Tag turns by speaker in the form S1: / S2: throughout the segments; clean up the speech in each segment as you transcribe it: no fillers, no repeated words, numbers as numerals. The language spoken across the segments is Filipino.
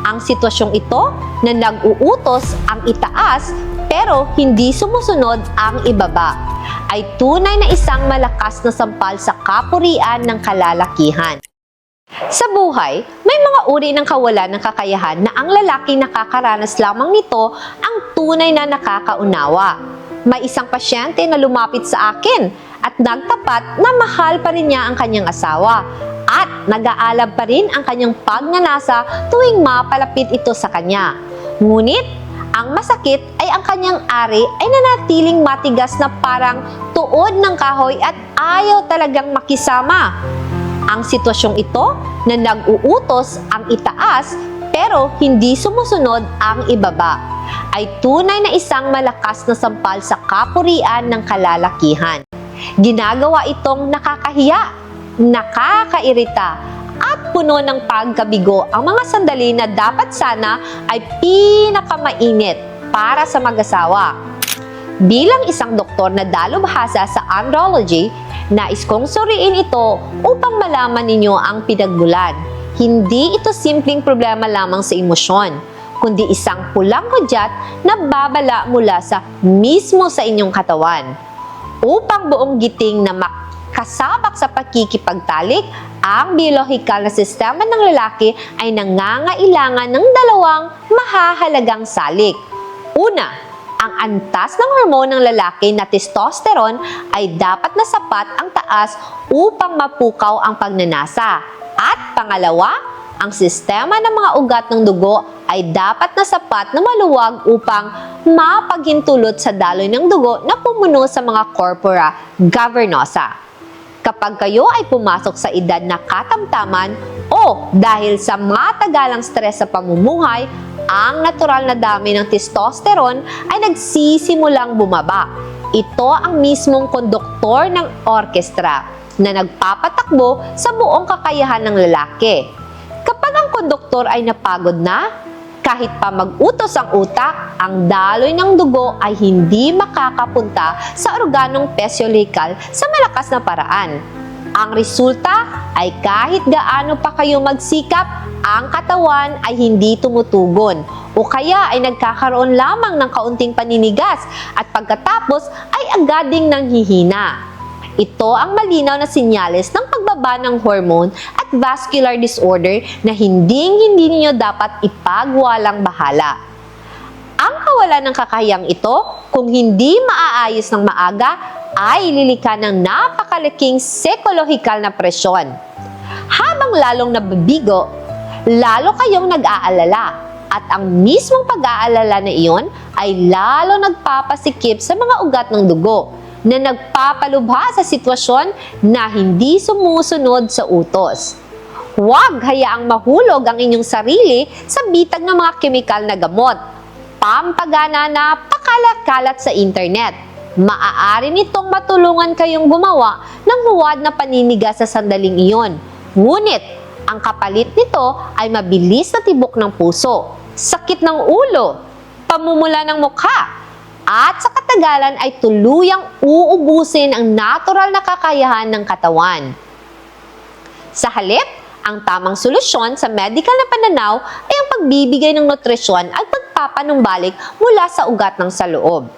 S1: Ang sitwasyong ito na nag-uutos ang itaas pero hindi sumusunod ang ibaba ay tunay na isang malakas na sampal sa kapurian ng kalalakihan. Sa buhay, may mga uri ng kawalan ng kakayahan na ang lalaking nakakaranas lamang nito ang tunay na nakakaunawa. May isang pasyente na lumapit sa akin at nagtapat na mahal pa rin niya ang kanyang asawa at nag-aalab pa rin ang kanyang pagnanasa tuwing mapalapit ito sa kanya. Ngunit, ang masakit ay ang kanyang ari ay nanatiling matigas na parang tuod ng kahoy at ayaw talagang makisama. Ang sitwasyong ito na nag-uutos ang itaas pero hindi sumusunod ang ibaba ay tunay na isang malakas na sampal sa kapurian ng kalalakihan. Ginagawa itong nakakahiya, nakakairita, at puno ng pagkabigo ang mga sandali na dapat sana ay pinakamainit para sa mag-asawa. Bilang isang doktor na dalubhasa sa andrology, nais kong suriin ito upang malaman ninyo ang pinagmulan. Hindi ito simpleng problema lamang sa emosyon, kundi isang pulang hudyat na babala mula sa mismo sa inyong katawan. Upang buong giting na makasabak sa pagkikipagtalik, ang biyolohikal na sistema ng lalaki ay nangangailangan ng dalawang mahahalagang salik. Una, ang antas ng hormone ng lalaki na testosterone ay dapat na sapat ang taas upang mapukaw ang pagnanasa. At pangalawa, ang sistema ng mga ugat ng dugo ay dapat na sapat na maluwag upang mapaghintulot sa daloy ng dugo na pumuno sa mga corpora cavernosa. Kapag kayo ay pumasok sa edad na katamtaman o dahil sa matagalang stress sa pamumuhay, ang natural na dami ng testosterone ay nagsisimulang bumaba. Ito ang mismong konduktor ng orkestra na nagpapatakbo sa buong kakayahan ng lalaki. Kapag ang konduktor ay napagod na, kahit pa mag-utos ang utak, ang daloy ng dugo ay hindi makakapunta sa organong pesyolihikal sa malakas na paraan. Ang resulta ay kahit gaano pa kayo magsikap, ang katawan ay hindi tumutugon o kaya ay nagkakaroon lamang ng kaunting paninigas at pagkatapos ay agad ding nanghihina. Ito ang malinaw na senyales ng pagbaba ng hormone at vascular disorder na hindi ninyo dapat ipagwalang bahala. Ang kawalan ng kakayahang ito, kung hindi maaayos ng maaga, ay lilikha ng napakalaking psikolohikal na presyon. Habang lalong nabibigo, lalo kayong nag-aalala at ang mismong pag-aalala na iyon ay lalo nagpapasikip sa mga ugat ng dugo na nagpapalubha sa sitwasyon na hindi sumusunod sa utos. Huwag hayaang mahulog ang inyong sarili sa bitag ng mga kemikal na gamot, pampagana na pakalat-kalat sa internet. Maaari nitong matulungan kayong gumawa ng huwad na paninigas sa sandaling iyon. Ngunit, ang kapalit nito ay mabilis na tibok ng puso, sakit ng ulo, pamumula ng mukha, at sa katagalan ay tuluyang uubusin ang natural na kakayahan ng katawan. Sa halip, ang tamang solusyon sa medical na pananaw ay ang pagbibigay ng nutrisyon at pagpapanumbalik mula sa ugat ng saloob.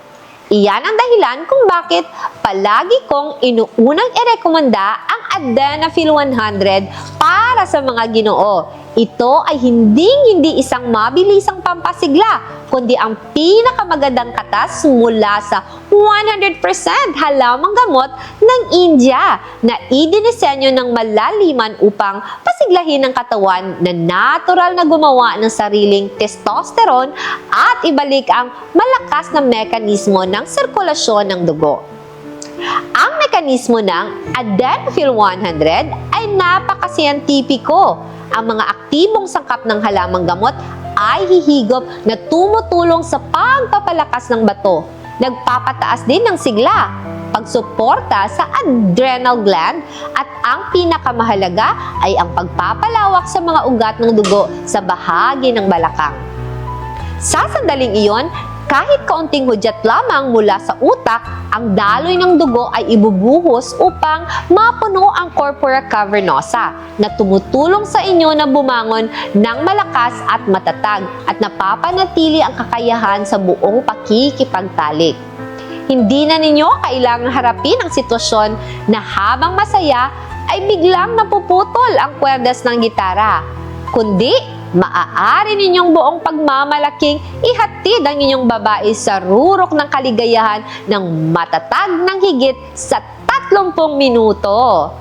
S1: Iyan ang dahilan kung bakit palagi kong inuunang irekomenda ang Adenafil 100 para sa mga Ginoo. Ito ay hindi isang mabilisang pampasigla, kundi ang pinakamagandang katas mula sa 100% halamang gamot ng India na idinisenyo ng malaliman upang pasiglahin ang katawan na natural na gumawa ng sariling testosterone at ibalik ang malakas na mekanismo ng sirkulasyon ng dugo. Ang mekanismo ng Adenafil 100 ay napakasiyentipiko. Ang mga aktibong sangkap ng halamang gamot ay hihigop na tumutulong sa pagpapalakas ng bato, nagpapataas din ng sigla, pagsuporta sa adrenal gland, at ang pinakamahalaga ay ang pagpapalawak sa mga ugat ng dugo sa bahagi ng balakang. Sa sandaling iyon, Kahit kaunting hudyat lamang mula sa utak, ang daloy ng dugo ay ibubuhos upang mapuno ang corpora cavernosa na tumutulong sa inyo na bumangon ng malakas at matatag at napapanatili ang kakayahan sa buong pakikipagtalik. Hindi na ninyo kailangang harapin ang sitwasyon na habang masaya ay biglang napuputol ang kwerdas ng gitara, kundi maaari ninyong buong pagmamalaking ihatid ang inyong babae sa rurok ng kaligayahan ng matatag ng higit sa 30 minuto.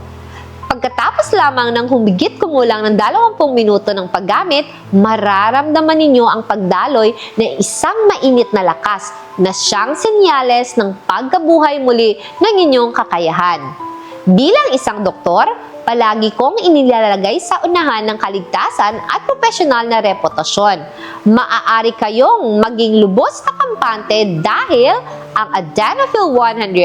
S1: Pagkatapos lamang ng humigit kumulang ng 20 minuto ng paggamit, mararamdaman ninyo ang pagdaloy ng isang mainit na lakas na siyang senyales ng pagkabuhay muli ng inyong kakayahan. Bilang isang doktor, palagi kong inilalagay sa unahan ng kaligtasan at profesional na reputasyon. Maaari kayong maging lubos na kampante dahil ang Adenofil 100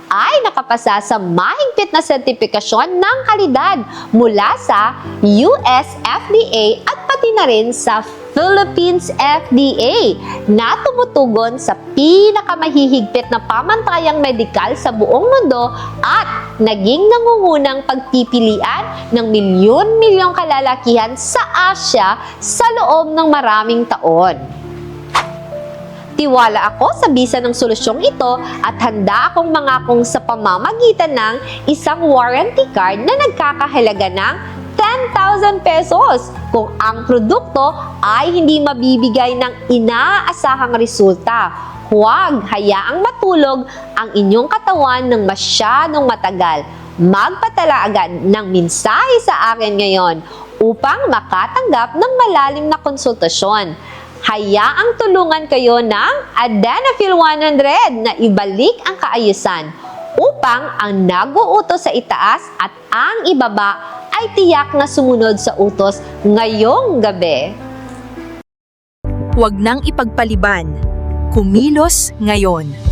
S1: ay nakapasa sa mahigpit na sertifikasyon ng kalidad mula sa US FDA at pati na rin sa Philippines FDA na tumutugon sa pinakamahihigpit na pamantayang medikal sa buong mundo at naging nangungunang pagpipilian ng milyon-milyong kalalakihan sa Asia sa loob ng maraming taon. Tiwala ako sa bisa ng solusyong ito at handa akong mangakong sa pamamagitan ng isang warranty card na nagkakahalaga ng 10,000 pesos kung ang produkto ay hindi mabibigay ng inaasahang resulta. Huwag hayaang matulog ang inyong katawan ng masyadong matagal. Magpadala agad ng mensahe sa akin ngayon upang makatanggap ng malalim na konsultasyon. Hayaang tulungan kayo ng Adenofil 100 na ibalik ang kaayusan upang ang nag-uutos sa itaas at ang ibaba ay tiyak na sumunod sa utos ngayong gabi.
S2: Huwag nang ipagpaliban. Kumilos ngayon.